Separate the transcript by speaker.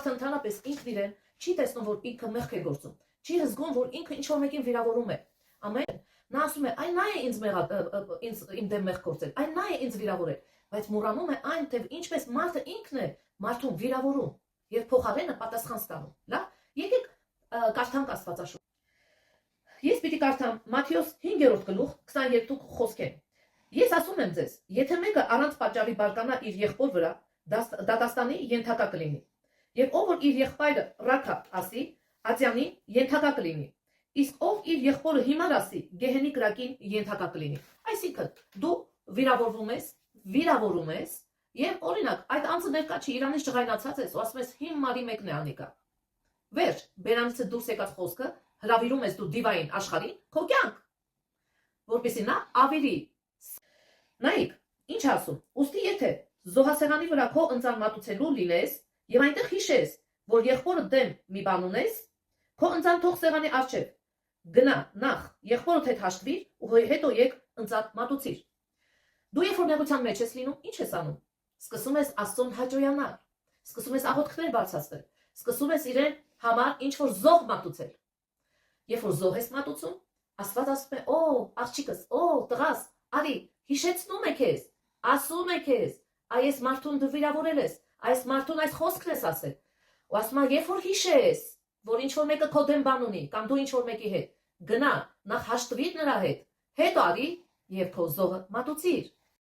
Speaker 1: մարդը ընդհանրապես ինքն իրեն չի տեսնում, որ ինքը մեղք է գործում, չի հզգում, որ ինքը ինչ-որ մեկին վիրավորում է։ Ամեն նա ասում է, այն նա է ինձ իմ դեմ մեղք գործել, այն նա է ինձ վիրավորել, բայց մոռանում է այն, թե ինչպես մարդը ինքն է մարդուն վիրավորում եւ փոխարենը պատասխան ստանում։ Լավ, եկեք կարդանք Աստվածաշունչ։ Ես պիտի կարդամ Մատթեոս 5-րդ գլուխ 22 խոսքեր։ Ես ասում եմ ձեզ, եթե մեկը առանց պատճառի բարկանա իր եղբոր վրա, դատաստանի ենթակա կլինի։ Եվ ով որ իր եղբայրը ռաքա ասի, ատյանի ենթակա կլինի։ Իսկ ով իր եղբորը հիմար ասի, գեհենի կրակին ենթակա կլինի։ Այսինքն դու վիրավորում ես, եւ օրինակ այդ անձը ներկա չի, իրանից ջղայնացած ես ու ասում ես հիմարի մեկն է անիկա։ Վերջ, բերանից դուրս եկած խոսքը հրավիրում ես դու դիվային աշխարհին, քո կյանք, որպեսզի նա ավելի նայեք, ինչ ասում։ Ուստի եթե զոհասեղանի վրա քո ընծան մատուցելու լինես եւ այնտեղ հիշես, որ եղբորը դեմ մի բան ունես, քո ընծան թող սեղանի առջև գնա նախ եղբորդ հետ հաշտվիր ու հետո եկ ընծան մատուցիր։ Դու երբ որ նեղության մեջ ես լինում, ինչ ես անում։ Սկսում ես Աստծուն հաճոյանալ, սկսում ես աղոթքներ բարձրացնել, սկսում ես իրեն համար ինչ որ զոհ մատուցել։ Երբ որ զոհ ես մատուցում, Աստված ասում է. «Օ, աղջիկս, օ, տղաս, արի, հիշեցնում է քեզ, ասում է քեզ, այս մարդուն դու վիրավորել ես, այս մարդուն այս խոսքն ես ասել»։ Ու ասում է, երբ որ հիշես, որ ինչ որ մեկը քո դեմ բան ունի, կամ դու ինչ որ մեկի հետ, գնա, նախ հաշտվիր նրա հետ, հետո արի եւ քո զոհը մատուցիր։